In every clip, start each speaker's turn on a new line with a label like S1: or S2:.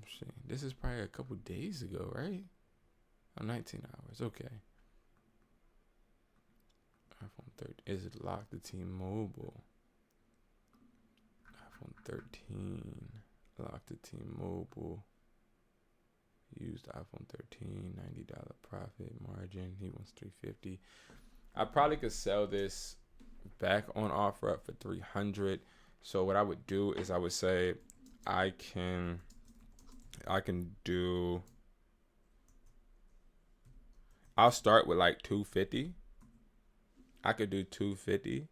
S1: see. This is probably a couple days ago, right? Oh, 19 hours. Okay. iPhone 13. Is it locked to T-Mobile? iPhone 13. Locked to T-Mobile. Used iPhone 13. $90 profit margin. He wants $350. I probably could sell this back on OfferUp for $300. So what I would do is I would say I can do. I'll start with like $250. I could do $250.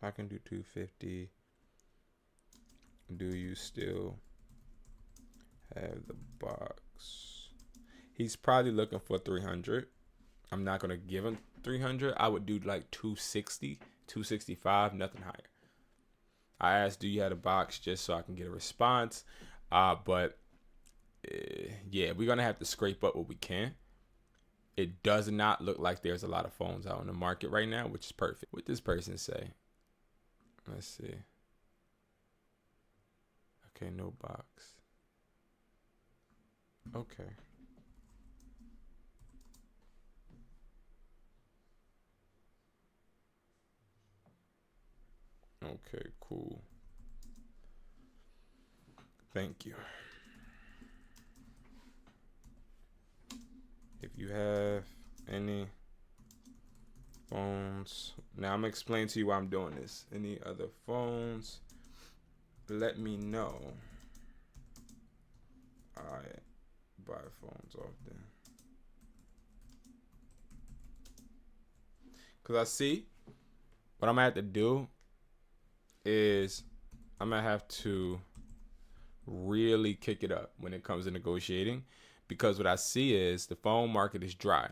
S1: I can do $250. Do you still have the box? He's probably looking for $300. I'm not gonna give him $300. I would do like $260, $265, nothing higher. I asked, do you have a box, just so I can get a response. But yeah, we're gonna have to scrape up what we can. It does not look like there's a lot of phones out on the market right now, which is perfect. What does this person say? Let's see. Okay, no box. Okay. Okay, cool. Thank you. If you have any phones, now I'm gonna explain to you why I'm doing this. Any other phones, let me know. I buy phones often. Cause I see what I'm gonna have to do is I'm gonna have to really kick it up when it comes to negotiating, because what I see is the phone market is dry.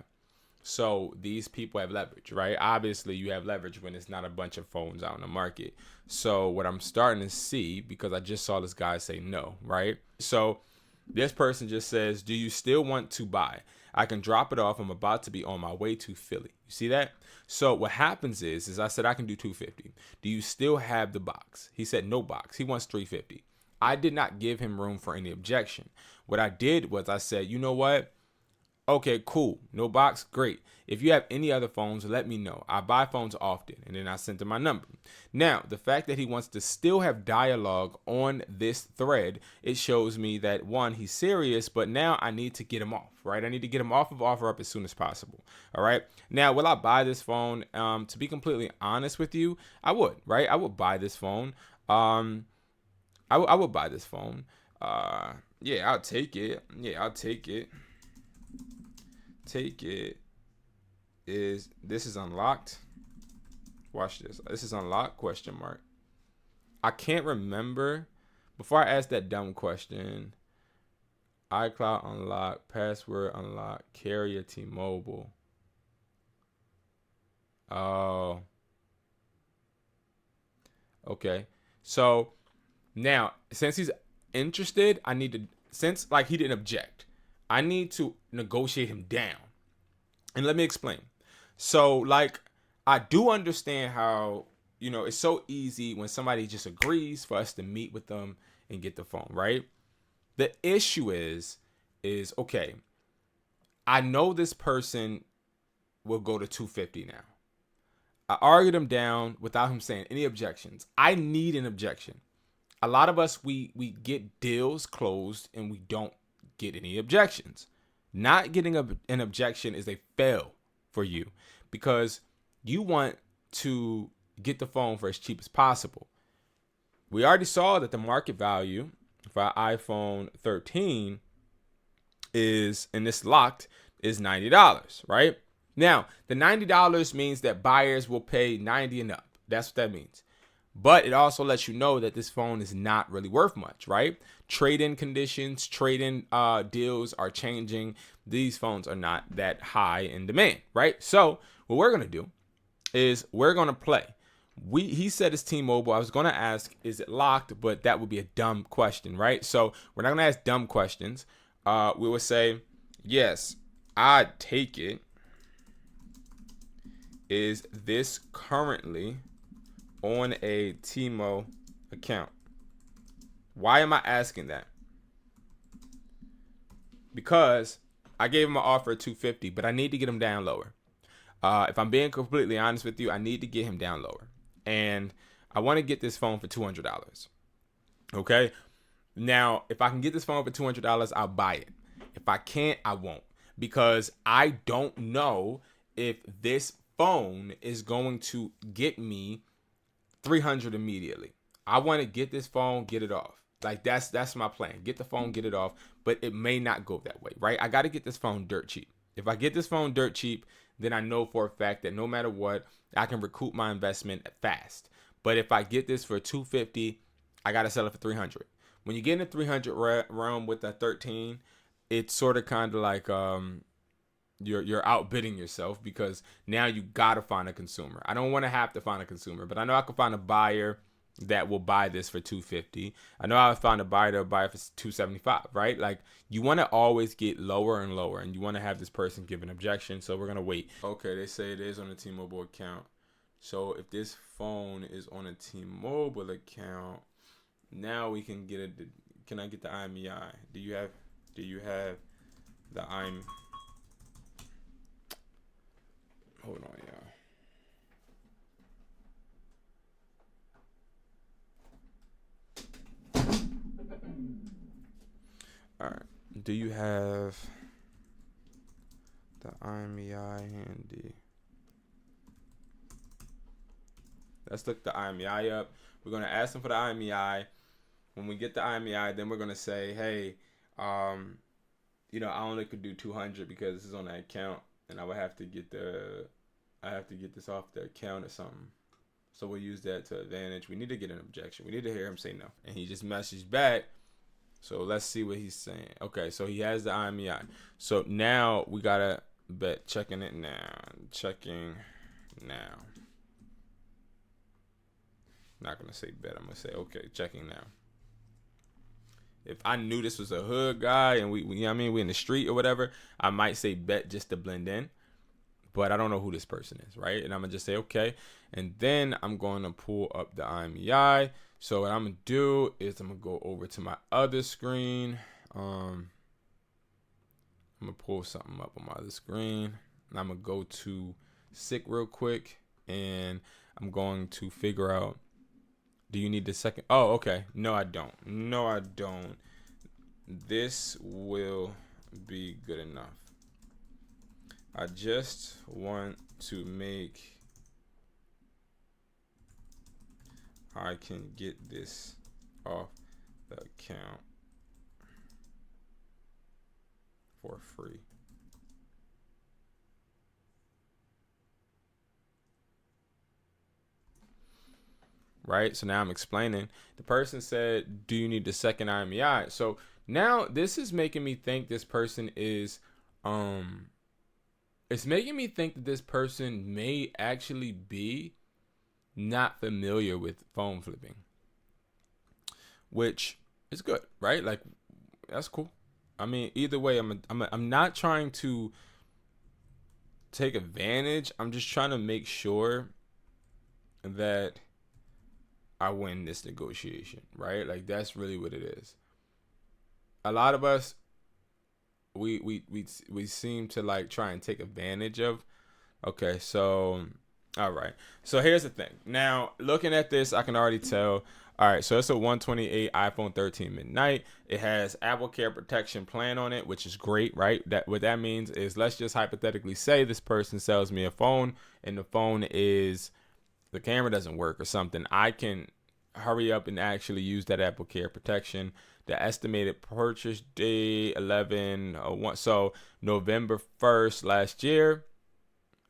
S1: So these people have leverage, right? Obviously, you have leverage when it's not a bunch of phones out in the market. So what I'm starting to see, because I just saw this guy say no, right? So this person just says, do you still want to buy? I can drop it off. I'm about to be on my way to Philly. You see that? So what happens is I said I can do $250. Do you still have the box? He said no box. He wants $350. I did not give him room for any objection. What I did was I said, you know what? Okay, cool. No box, great. If you have any other phones, let me know. I buy phones often. And then I sent him my number. Now, the fact that he wants to still have dialogue on this thread, it shows me that, one, he's serious, but now I need to get him off, right? I need to get him off of OfferUp as soon as possible, all right? Now, will I buy this phone? To be completely honest with you, I would, right? I would buy this phone. I would buy this phone. Yeah, I'll take it. Yeah, I'll take it. Take it. This is unlocked? Watch this. This is unlocked? Question mark. I can't remember. Before I ask that dumb question, iCloud unlocked, password unlocked, carrier T-Mobile. Oh. Okay. So now, since he's interested, I need to, since like he didn't object, I need to negotiate him down. And let me explain. So like, I do understand how, it's so easy when somebody just agrees for us to meet with them and get the phone, right? The issue is okay, I know this person will go to $250 now. I argued him down without him saying any objections. I need an objection. A lot of us, we get deals closed and we don't get any objections. Not getting an objection is a fail for you, because you want to get the phone for as cheap as possible. We already saw that the market value for iPhone 13 is, and this locked, is $90, right? Now, the $90 means that buyers will pay $90 and up. That's what that means. But it also lets you know that this phone is not really worth much, right? Trade-in conditions, trade-in deals are changing. These phones are not that high in demand, right? So what we're going to do is we're going to play. He said it's T-Mobile. I was going to ask, is it locked? But that would be a dumb question, right? So we're not going to ask dumb questions. We will say, yes, I'd take it. Is this currently on a T-Mo account? Why am I asking that? Because I gave him an offer of 250, but I need to get him down lower. If I'm being completely honest with you, I need to get him down lower. And I want to get this phone for $200. Okay? Now, if I can get this phone for $200, I'll buy it. If I can't, I won't. Because I don't know if this phone is going to get me 300 immediately. I want to get this phone, get it off. Like that's my plan. Get the phone, get it off, but it may not go that way, right? I got to get this phone dirt cheap. If I get this phone dirt cheap, then I know for a fact that no matter what, I can recoup my investment fast. But if I get this for 250, I got to sell it for 300. When you get in the 300 realm with a 13, it's sort of kind of like you're outbidding yourself, because now you gotta find a consumer. I don't want to have to find a consumer, but I know I can find a buyer that will buy this for 250. I know I'll find a buyer that will buy it for 275, right? Like, you want to always get lower and lower, and you want to have this person give an objection. So we're gonna wait. Okay, they say it is on a T-Mobile account. So if this phone is on a T-Mobile account, now we can get it. Can I get the IMEI? Do you have the IMEI? Hold on, y'all. All right. Do you have the IMEI handy? Let's look the IMEI up. We're going to ask them for the IMEI. When we get the IMEI, then we're going to say, hey, I only could do 200 because this is on that account, and I have to get this off the account or something. So we'll use that to advantage. We need to get an objection. We need to hear him say no. And he just messaged back. So let's see what he's saying. Okay, so he has the IMEI. So now we gotta bet. Checking it now. Checking now. Not gonna say bet. I'm gonna say okay. Checking now. If I knew this was a hood guy and we in the street or whatever, I might say bet just to blend in. But I don't know who this person is, right? And I'm gonna just say okay. And then I'm going to pull up the IMEI. So what I'm gonna do is I'm gonna go over to my other screen. I'm gonna pull something up on my other screen. And I'm gonna go to SICK real quick, and I'm going to figure out. Do you need the second? Oh, okay. No, I don't. This will be good enough. I just want to make. I can get this off the account for free. Right? So now I'm explaining. The person said, do you need the second IMEI? So now this is making me think this person is, it's making me think that this person may actually be not familiar with phone flipping, which is good, right? Like, that's cool. I mean, either way, I'm not trying to take advantage. I'm just trying to make sure that I win this negotiation, right? Like, that's really what it is. A lot of us, we seem to like try and take advantage of. Okay, so all right. So here's the thing. Now, looking at this, I can already tell. All right, so it's a 128 iPhone 13 midnight. It has Apple Care protection plan on it, which is great, right? That what that means is, let's just hypothetically say this person sells me a phone and the phone is, the camera doesn't work or something. I can hurry up and actually use that Apple Care protection. The estimated purchase date 11/1, so November 1st last year.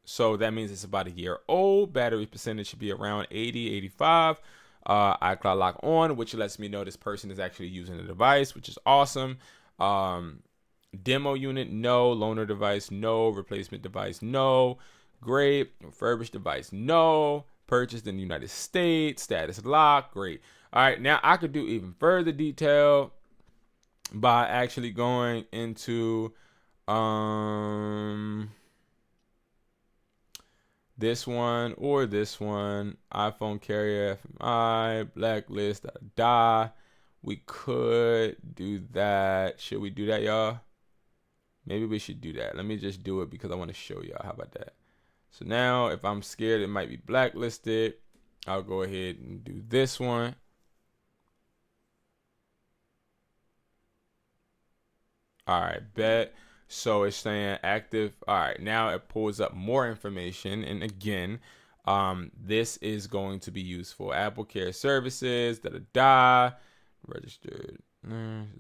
S1: So that means it's about a year old. Battery percentage should be around 80, 85. iCloud lock on, which lets me know this person is actually using the device, which is awesome. Demo unit, no. Loaner device, no. Replacement device, no. Great. Refurbished device, no. Purchased in the United States. Status lock, great. All right, now I could do even further detail by actually going into this one or this one. iPhone carrier, FMI, blacklist, die. We could do that. Should we do that, y'all? Maybe we should do that. Let me just do it because I want to show y'all. How about that? So now if I'm scared it might be blacklisted, I'll go ahead and do this one. All right, bet. So it's saying active. All right, now it pulls up more information. And again, this is going to be useful. Apple Care services, da-da-da, registered.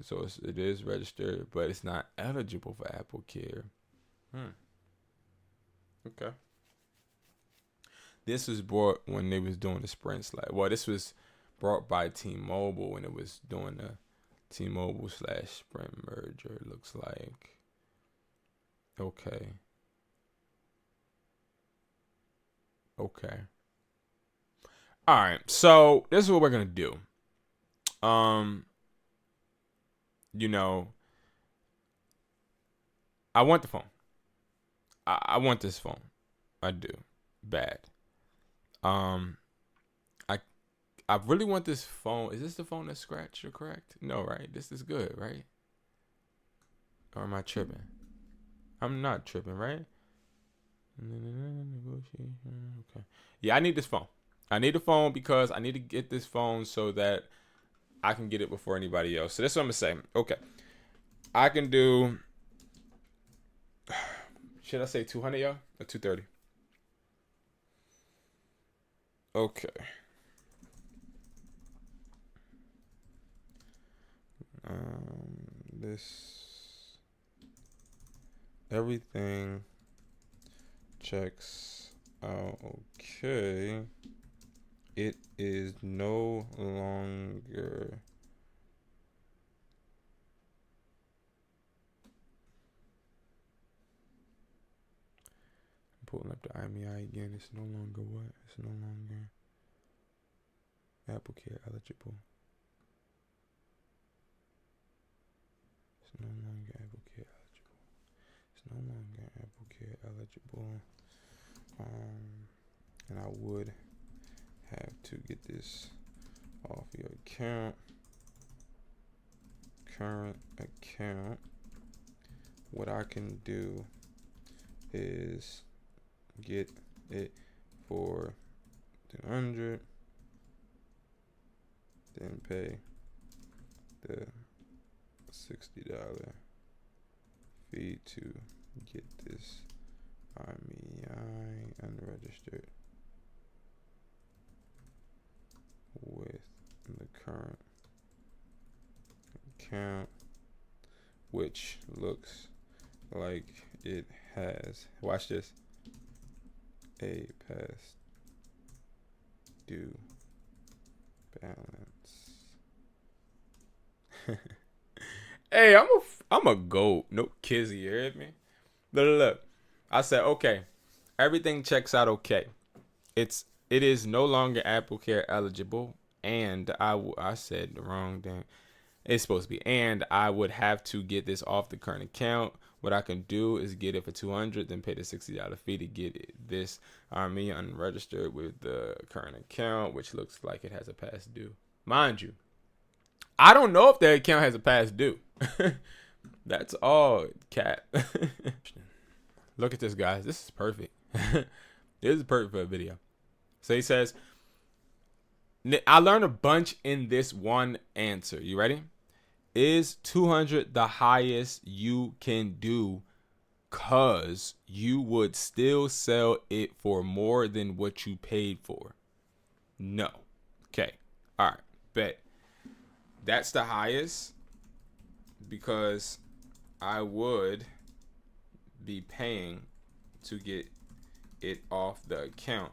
S1: So it is registered, but it's not eligible for Apple Care. Okay. This was brought when they was doing the Sprint slide. Well, this was brought by T-Mobile when it was doing the T-Mobile / Sprint merger, it looks like. Okay. All right. So this is what we're gonna do. You know, I want the phone. I want this phone. I do. Bad. I I really want this phone. Is this the phone that's scratched or cracked? No, right? This is good, right? Or am I tripping? I'm not tripping, right? Okay. Yeah, I need this phone. I need a phone because I need to get this phone so that I can get it before anybody else. So that's what I'm gonna say. Okay. I can do. Should I say 200, y'all? Or 230? Okay. This everything checks out okay. It is no longer I'm pulling up the IMEI again. It's no longer what? It's no longer Apple Care eligible. It's no longer Apple Care eligible. It's no longer Apple Care eligible. And I would have to get this off your account. Current account. What I can do is get it for 200, then pay the $60 fee to get this IMEI unregistered with the current account, which looks like it has, watch this, a past due balance. Hey, I'm a goat. No kizzy, you heard me? Look. I said, okay, everything checks out okay. It is no longer Apple Care eligible, and I said the wrong thing. It's supposed to be, and I would have to get this off the current account. What I can do is get it for 200, then pay the $60 fee to get this me unregistered with the current account, which looks like it has a past due. Mind you, I don't know if the account has a past due. That's all, cat. Look at this, guys. This is perfect. This is perfect for a video. So he says, I learned a bunch in this one answer. You ready? Is 200 the highest you can do? Cause you would still sell it for more than what you paid for. No. Okay. All right. Bet. That's the highest because I would be paying to get it off the account.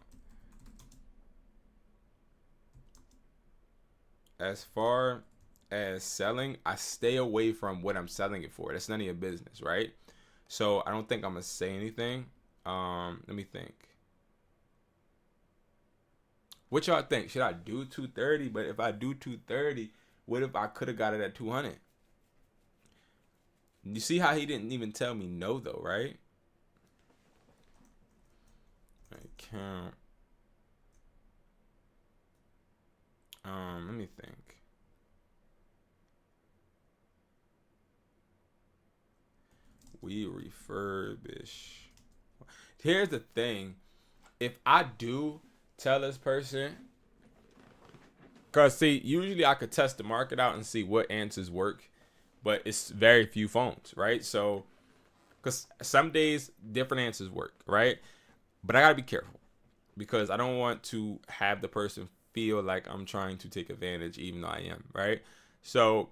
S1: As far as selling, I stay away from what I'm selling it for. That's none of your business, right? So I don't think I'm gonna say anything. Let me think. What y'all think? Should I do 230? But if I do 230, what if I could have got it at 200? You see how he didn't even tell me no though, right? Account. Let me think. We refurbish. Here's the thing. If I do tell this person, because see, usually I could test the market out and see what answers work, but it's very few phones, right? So, because some days different answers work, right? But I gotta be careful because I don't want to have the person feel like I'm trying to take advantage, even though I am, right? So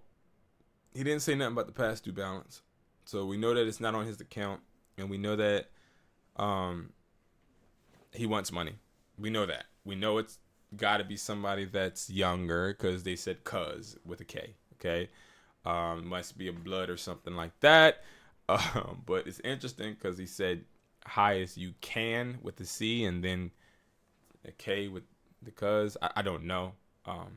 S1: he didn't say nothing about the past due balance, so we know that it's not on his account, and we know that he wants money. We know that. We know it's got to be somebody that's younger because they said "cuz" with a K. Okay, must be a blood or something like that. But it's interesting because he said high as you can with the C and then a K with the "cuz." I don't know. I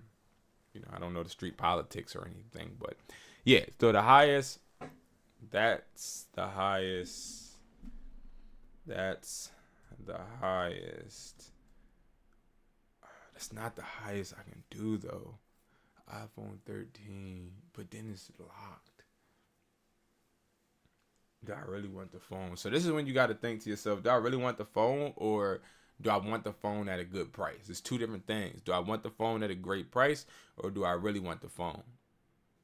S1: don't know the street politics or anything, but yeah. So the highest. That's the highest. That's the highest. That's not the highest I can do though. iPhone 13, but then it's locked. Do I really want the phone? So this is when you got to think to yourself, do I really want the phone or do I want the phone at a good price? It's two different things. Do I want the phone at a great price or do I really want the phone?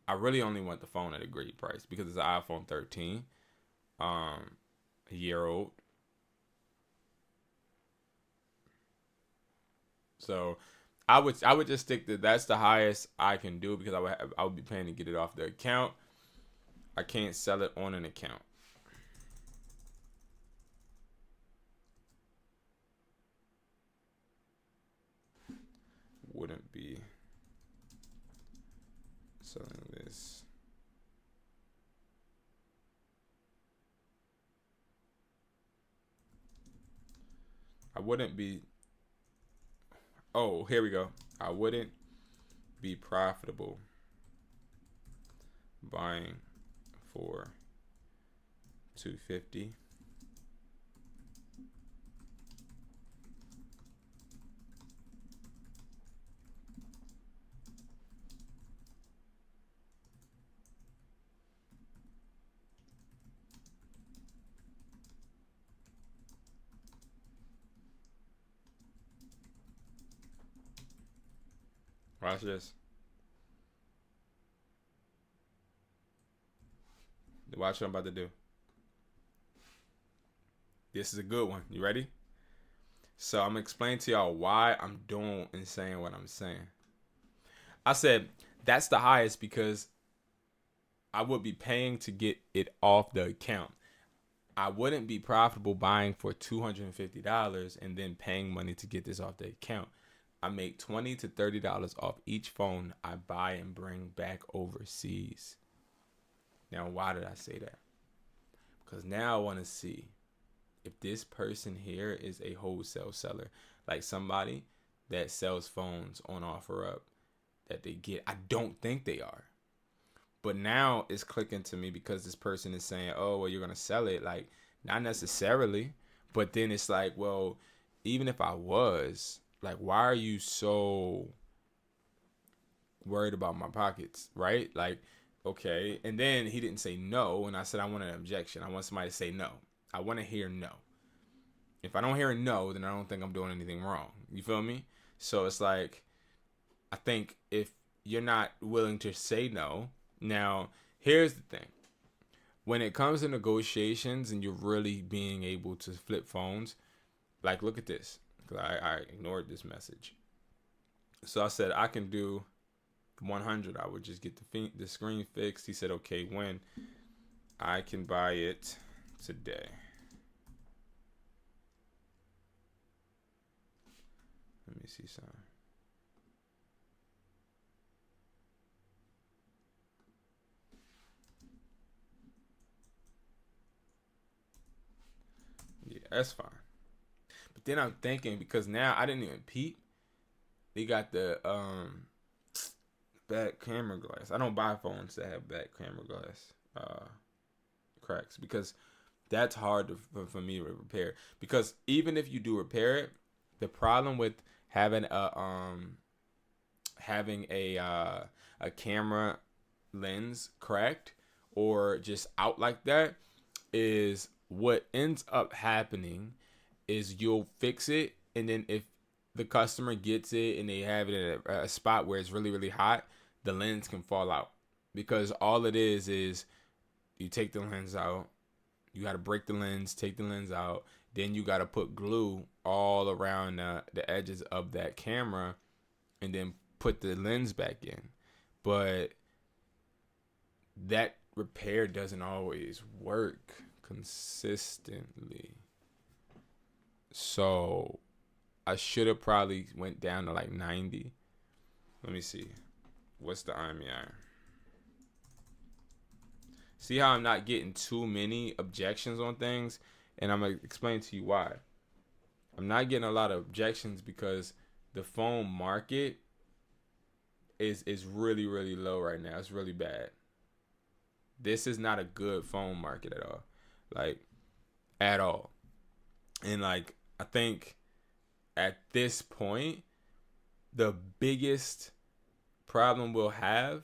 S1: I really only want the phone at a great price because it's an iPhone 13, a year old. So I would just stick to that's the highest I can do because I would be paying to get it off the account. I can't sell it on an account. Wouldn't be selling this. I wouldn't be. Oh, here we go. I wouldn't be profitable buying for $250. Watch this. Watch what I'm about to do. This is a good one. You ready? So I'm gonna explain to y'all why I'm doing and saying what I'm saying. I said that's the highest because I would be paying to get it off the account. I wouldn't be profitable buying for $250 and then paying money to get this off the account. I make $20 to $30 off each phone I buy and bring back overseas. Now, why did I say that? Because now I want to see if this person here is a wholesale seller, like somebody that sells phones on OfferUp that they get. I don't think they are. But now it's clicking to me because this person is saying, oh, well, you're going to sell it. Like, not necessarily. But then it's like, well, even if I was, like, why are you so worried about my pockets, right? Like, okay. And then he didn't say no. And I said, I want an objection. I want somebody to say no. I want to hear no. If I don't hear a no, then I don't think I'm doing anything wrong. You feel me? So it's like, I think if you're not willing to say no, now, here's the thing. When it comes to negotiations and you're really being able to flip phones, like, look at this. I ignored this message. So I said, I can do 100. I would just get the screen fixed. He said, okay, when? I can buy it today. Let me see something. Yeah, that's fine. But then I'm thinking, because now I didn't even peep. They got the back camera glass. I don't buy phones that have back camera glass cracks because that's hard for me to repair. Because even if you do repair it, the problem with having a camera lens cracked or just out like that is what ends up happening is you'll fix it, and then if the customer gets it and they have it at a spot where it's really, really hot, the lens can fall out. Because all it is you take the lens out, you got to break the lens, take the lens out, then you got to put glue all around the edges of that camera and then put the lens back in. But that repair doesn't always work consistently. So I should have probably went down to like 90. Let me see. What's the IMEI? See how I'm not getting too many objections on things? And I'm going to explain to you why. I'm not getting a lot of objections because the phone market is really, really low right now. It's really bad. This is not a good phone market at all. Like, at all. And like, I think at this point, the biggest problem we'll have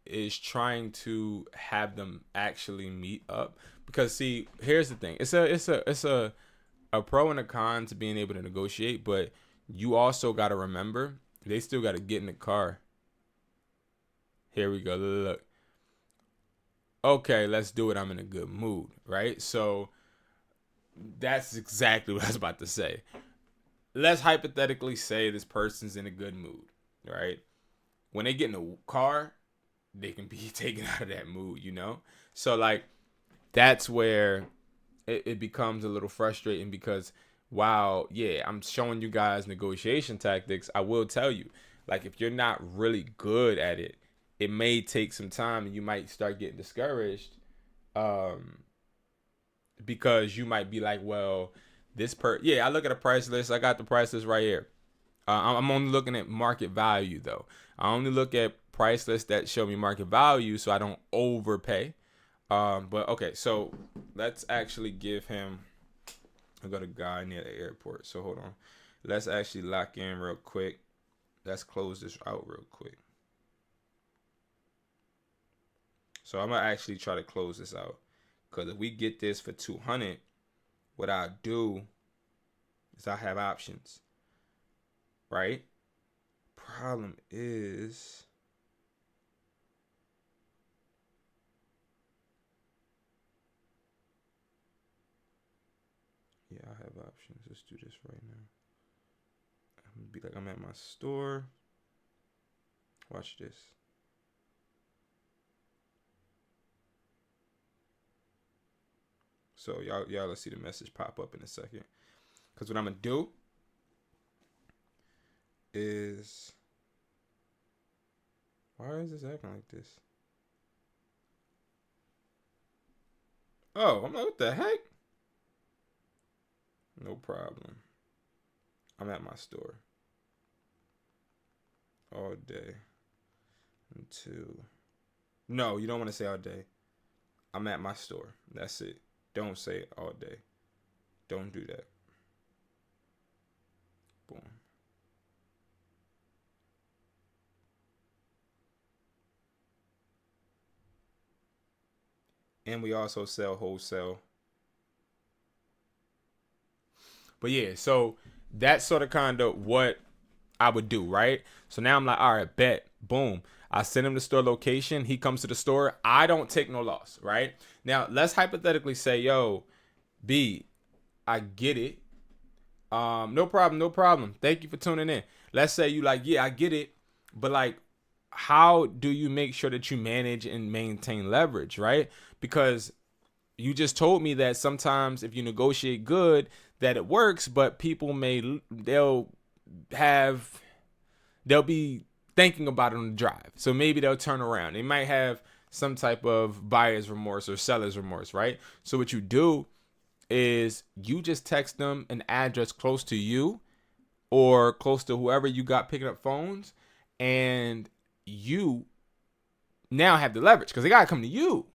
S1: is trying to have them actually meet up. Because see, here's the thing. It's a pro and a con to being able to negotiate, but you also got to remember they still got to get in the car. Here we go. Look. Okay, let's do it. I'm in a good mood, right? So that's exactly what I was about to say. Let's hypothetically say this person's in a good mood, right? When they get in the car, they can be taken out of that mood, you know? So like, that's where it becomes a little frustrating because, wow, yeah, I'm showing you guys negotiation tactics. I will tell you, like, if you're not really good at it, it may take some time and you might start getting discouraged because you might be like, well, I look at a price list. I got the price list right here. I'm only looking at market value, though. I only look at price lists that show me market value so I don't overpay. But okay, so let's actually give him, I got a guy near the airport. So hold on. Let's actually lock in real quick. Let's close this out real quick. So I'm going to actually try to close this out. Because if we get this for 200, what I'll do is I have options. Right? Problem is, yeah, I have options. Let's do this right now. I'm gonna be like, I'm at my store. Watch this. So y'all will see the message pop up in a second. Because what I'm gonna do is, why is this acting like this? Oh, I'm like, what the heck? No problem. I'm at my store all day until, no, you don't want to say all day. I'm at my store. That's it. Don't say it all day. Don't do that. Boom. And we also sell wholesale. But yeah, so that's sort of kind of what I would do, right? So now I'm like, all right, bet, boom. I send him the store location. He comes to the store. I don't take no loss, right? Now, let's hypothetically say, yo, B, I get it. No problem. Thank you for tuning in. Let's say you like, yeah, I get it. But like, how do you make sure that you manage and maintain leverage, right? Because you just told me that sometimes if you negotiate good, that it works, but people they'll be thinking about it on the drive. So maybe they'll turn around. They might have some type of buyer's remorse or seller's remorse, right? So what you do is you just text them an address close to you or close to whoever you got picking up phones, and you now have the leverage because they got to come to you.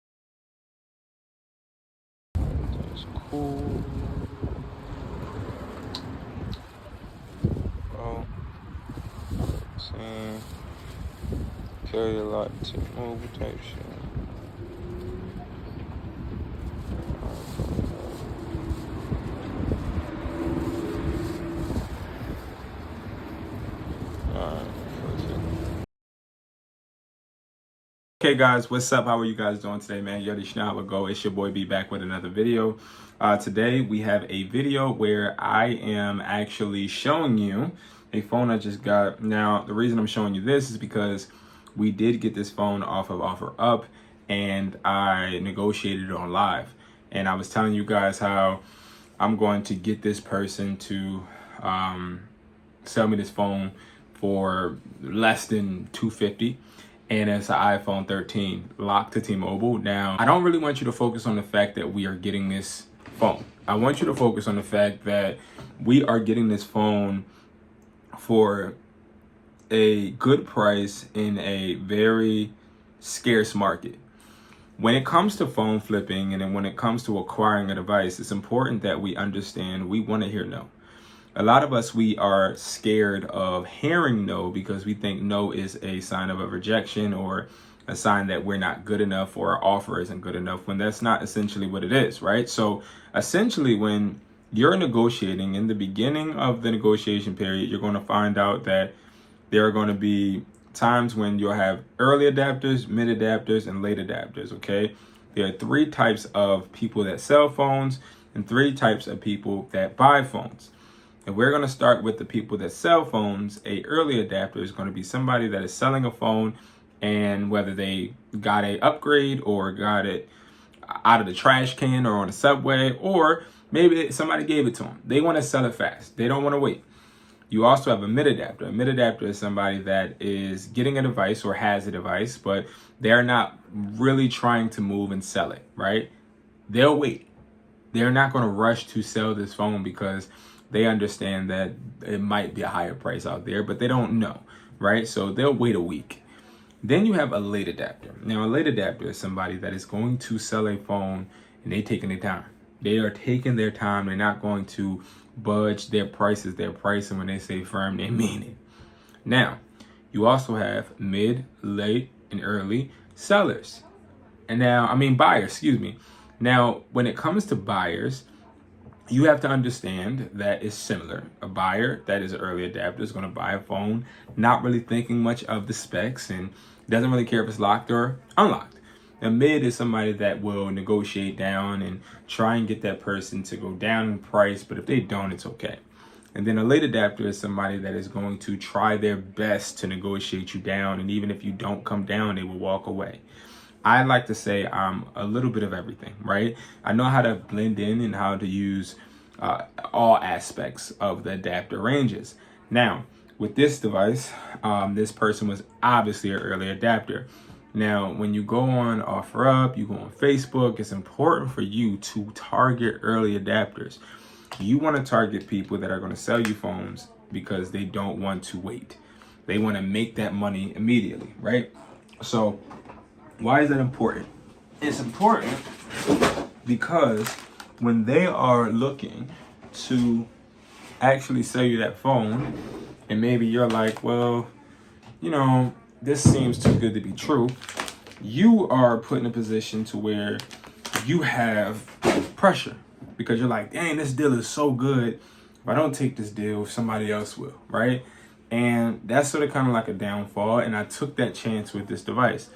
S1: That's cool. Well, saying carry a lot to move type shit. Okay guys, what's up? How are you guys doing today, man? You already know how it go. It's your boy B back with another video. Today we have a video where I am actually showing you a phone I just got. Now, the reason I'm showing you this is because we did get this phone off of OfferUp and I negotiated it on live. And I was telling you guys how I'm going to get this person to sell me this phone for less than $250. And it's an iPhone 13 locked to T-Mobile. Now, I don't really want you to focus on the fact that we are getting this phone. I want you to focus on the fact that we are getting this phone for a good price in a very scarce market. When it comes to phone flipping and then when it comes to acquiring a device, it's important that we understand we want to hear no. A lot of us, we are scared of hearing no because we think no is a sign of a rejection or a sign that we're not good enough or our offer isn't good enough, when that's not essentially what it is, right? So essentially, when you're negotiating, in the beginning of the negotiation period, you're going to find out that there are going to be times when you'll have early adapters, mid adapters, and late adapters, okay? There are three types of people that sell phones and three types of people that buy phones. And we're going to start with the people that sell phones. A early adapter is going to be somebody that is selling a phone, and whether they got a upgrade or got it out of the trash can or on the subway, or maybe somebody gave it to them. They want to sell it fast. They don't want to wait. You also have a mid adapter. A mid adapter is somebody that is getting a device or has a device, but they're not really trying to move and sell it, right? They'll wait. They're not going to rush to sell this phone because they understand that it might be a higher price out there, but they don't know, right? So they'll wait a week. Then you have a late adapter. Now, a late adapter is somebody that is going to sell a phone and they're taking their time. They are taking their time. They're not going to budge. Their price is their price. And when they say firm, they mean it. Now, you also have mid, late, and early sellers. Buyers, excuse me. Now, when it comes to buyers, you have to understand that it's similar. A buyer that is an early adapter is going to buy a phone, not really thinking much of the specs and doesn't really care if it's locked or unlocked. A mid is somebody that will negotiate down and try and get that person to go down in price, but if they don't, it's okay. And then a late adapter is somebody that is going to try their best to negotiate you down, and even if you don't come down, they will walk away. I like to say I'm a little bit of everything, right? I know how to blend in and how to use all aspects of the adapter ranges. Now, with this device, this person was obviously an early adapter. Now, when you go on OfferUp, you go on Facebook, it's important for you to target early adapters. You want to target people that are going to sell you phones because they don't want to wait. They want to make that money immediately, right? So, why is that important? It's important because when they are looking to actually sell you that phone, and maybe you're like, well, this seems too good to be true, you are put in a position to where you have pressure because you're like, dang, this deal is so good. If I don't take this deal, somebody else will, right? And that's sort of kind of like a downfall. And I took that chance with this device.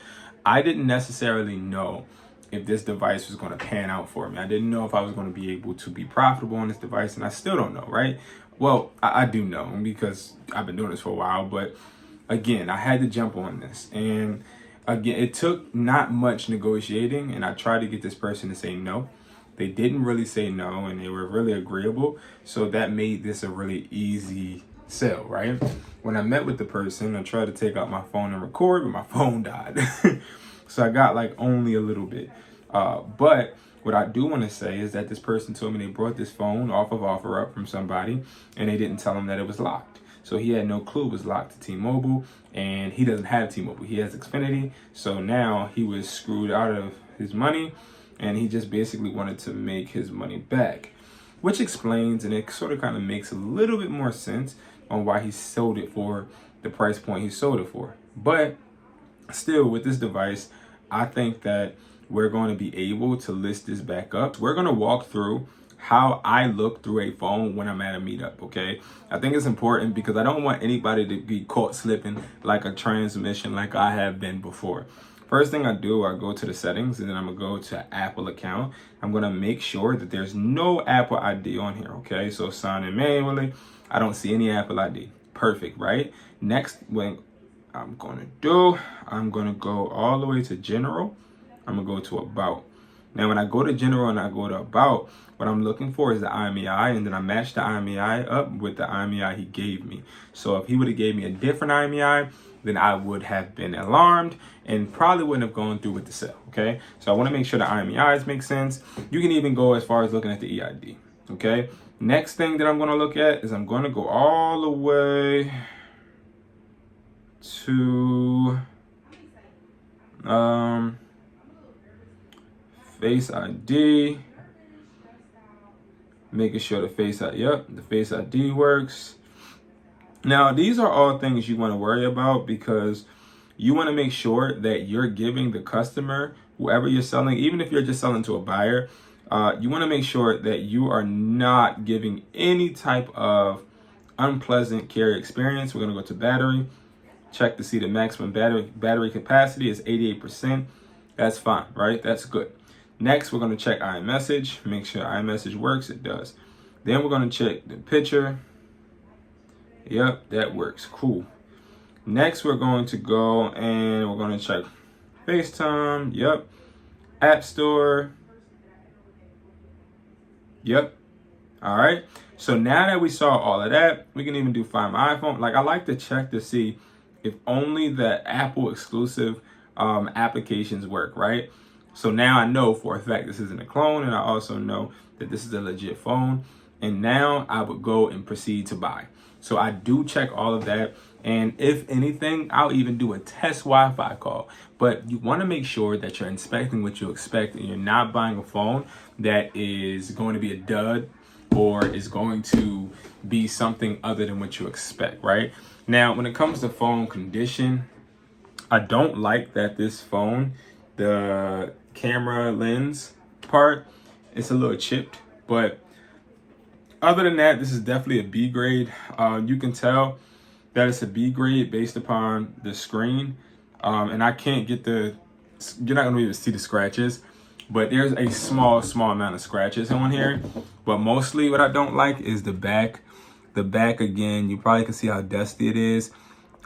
S1: I didn't necessarily know if this device was going to pan out for me. I didn't know if I was going to be able to be profitable on this device, and I still don't know, right? Well, I do know because I've been doing this for a while, but again, I had to jump on this. And again, it took not much negotiating, and I tried to get this person to say no. They didn't really say no, and they were really agreeable, so that made this a really easy sell, right? When I met with the person, I tried to take out my phone and record, but my phone died. So I got like only a little bit. But what I do want to say is that this person told me they brought this phone off of OfferUp from somebody, and they didn't tell him that it was locked. So he had no clue it was locked to T-Mobile, and he doesn't have T-Mobile. He has Xfinity. So now he was screwed out of his money, and he just basically wanted to make his money back, which explains, and it sort of kind of makes a little bit more sense on why he sold it for the price point he sold it for. But still, with this device, I think that we're going to be able to list this back up. We're going to walk through how I look through a phone when I'm at a meetup, okay? I think it's important because I don't want anybody to be caught slipping like a transmission like I have been before. First thing I do, I go to the settings, and then I'm gonna go to Apple account. I'm gonna make sure that there's no Apple ID on here, okay? So sign in manually. I don't see any Apple ID. Perfect, right? Next, what I'm gonna go all the way to general. I'm gonna go to about. Now, when I go to general and I go to about, what I'm looking for is the IMEI, and then I match the IMEI up with the IMEI he gave me. So if he would have gave me a different IMEI, then I would have been alarmed and probably wouldn't have gone through with the sale, okay? So I wanna make sure the IMEIs make sense. You can even go as far as looking at the EID, okay? Next thing that I'm gonna look at is I'm gonna go all the way to Face ID, making sure the Face ID works. Now, these are all things you want to worry about because you want to make sure that you're giving the customer, whoever you're selling, even if you're just selling to a buyer, you want to make sure that you are not giving any type of unpleasant carrier experience. We're going to go to battery, check to see the maximum battery capacity is 88%. That's fine, right? That's good. Next, we're going to check iMessage, make sure iMessage works. It does. Then we're going to check the picture. Yep, that works. Cool. Next, we're going to go and we're going to check FaceTime. Yep. App Store. Yep. All right. So now that we saw all of that, we can even do Find My iPhone. Like, I like to check to see if only the Apple exclusive applications work, right? So now I know for a fact this isn't a clone, and I also know that this is a legit phone. And now I would go and proceed to buy. So I do check all of that. And if anything, I'll even do a test Wi-Fi call. But you want to make sure that you're inspecting what you expect and you're not buying a phone that is going to be a dud or is going to be something other than what you expect, right? Now, when it comes to phone condition, I don't like that this phone, the camera lens part, it's a little chipped, but other than that, this is definitely a B grade. You can tell that it's a B grade based upon the screen. And I can't get you're not gonna be able to see the scratches, but there's a small amount of scratches on here. But mostly what I don't like is the back. The back, again, you probably can see how dusty it is.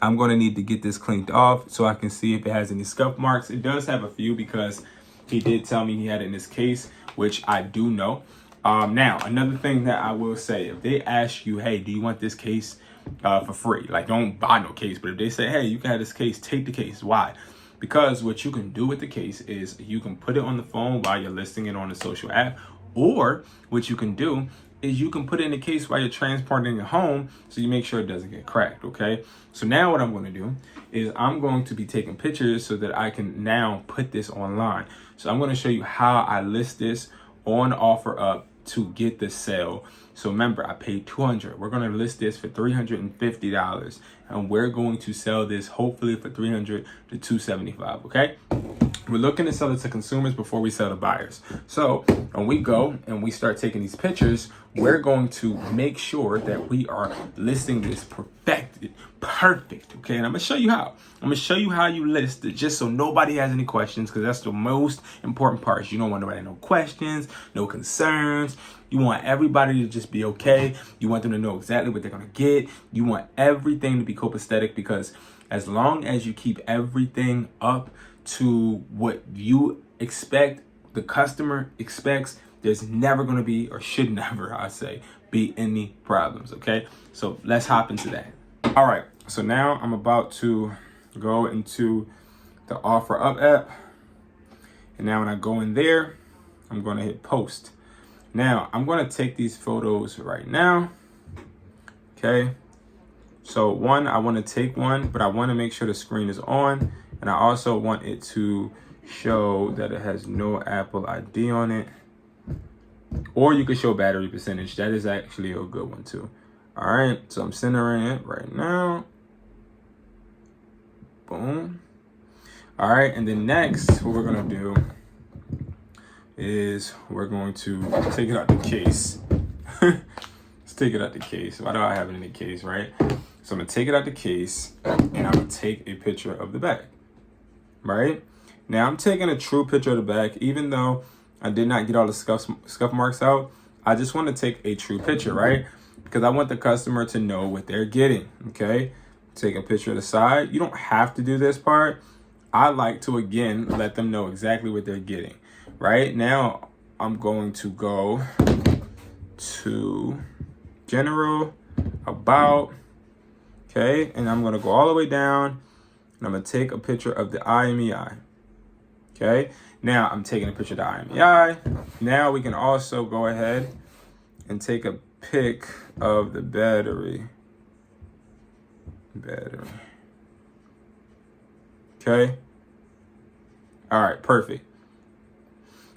S1: I'm gonna need to get this cleaned off so I can see if it has any scuff marks. It does have a few because he did tell me he had it in his case, which I do know. Now, another thing that I will say, if they ask you, hey, do you want this case for free? Like, don't buy no case, but if they say, hey, you can have this case, take the case. Why? Because what you can do with the case is you can put it on the phone while you're listing it on a social app, or what you can do is you can put it in the case while you're transporting it home so you make sure it doesn't get cracked, okay? So now what I'm going to do is I'm going to be taking pictures so that I can now put this online. So I'm going to show you how I list this on OfferUp to get the sale. So remember, I paid $200. We're going to list this for $350, and we're going to sell this hopefully for $300 to $275, okay? We're looking to sell it to consumers before we sell to buyers. So when we go and we start taking these pictures, we're going to make sure that we are listing this perfect, okay? And I'm gonna show you how. I'm gonna show you how you list it, just so nobody has any questions, because that's the most important part. You don't want nobody no questions, no concerns. You want everybody to just be okay. You want them to know exactly what they're gonna get. You want everything to be copacetic, because as long as you keep everything up to what you expect, the customer expects, there's never going to be, or should never, I say, be any problems, okay? So let's hop into that. All right, so now I'm about to go into the OfferUp app. And now when I go in there, I'm going to hit post. Now, I'm going to take these photos right now, okay? So one, I want to take one, but I want to make sure the screen is on. And I also want it to show that it has no Apple ID on it. Or you could show battery percentage. That is actually a good one too. All right, so I'm centering it right now. Boom. All right, and then next, what we're gonna do is we're going to take it out the case. Let's take it out the case. Why do I have it in the case, right? So I'm gonna take it out the case and I'm gonna take a picture of the bag, right? Now I'm taking a true picture of the back, even though I did not get all the scuff marks out. I just want to take a true picture, right? Because I want the customer to know what they're getting, okay? Take a picture of the side. You don't have to do this part. I like to, again, let them know exactly what they're getting. Right now, I'm going to go to general, about, okay? And I'm going to go all the way down, and I'm going to take a picture of the IMEI, okay? Now, I'm taking a picture of the IMEI. Now, we can also go ahead and take a pic of the battery. Okay. All right, perfect.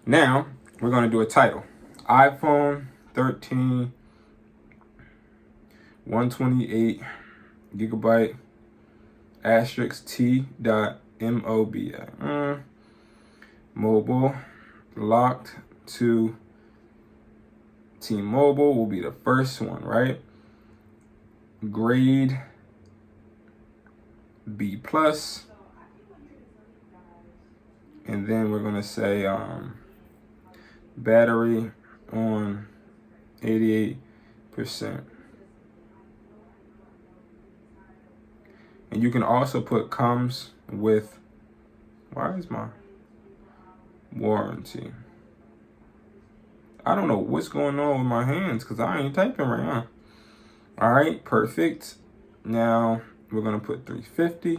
S1: Now, we're going to do a title. iPhone 13, 128 gigabyte asterisk T.MOBI. Mobile locked to T-Mobile will be the first one, right? Grade B+. And then we're going to say battery on 88%. And you can also put comes with, why is my warranty? I don't know what's going on with my hands because I ain't typing right now. All right, perfect. Now we're going to put 350.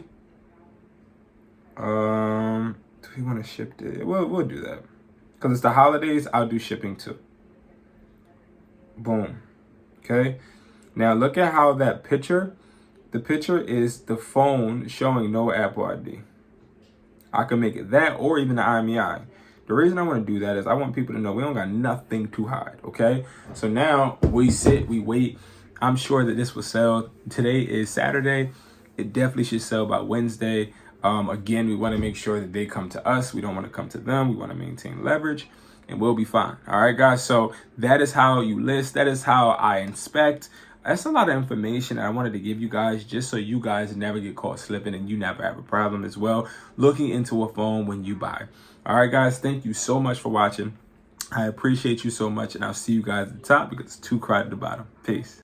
S1: Do we want to ship it? We'll do that. Because it's the holidays, I'll do shipping too. Boom. Okay. Now look at how that picture, the picture is the phone showing no Apple ID. I can make it that or even the IMEI. The reason I want to do that is I want people to know we don't got nothing to hide, okay? So now we sit, we wait. I'm sure that this will sell. Today is Saturday. It definitely should sell by Wednesday. Again, we want to make sure that they come to us. We don't want to come to them. We want to maintain leverage and we'll be fine. All right, guys. So that is how you list. That is how I inspect. That's a lot of information I wanted to give you guys just so you guys never get caught slipping and you never have a problem as well looking into a phone when you buy. All right, guys, thank you so much for watching. I appreciate you so much, and I'll see you guys at the top because it's too crowded at the bottom. Peace.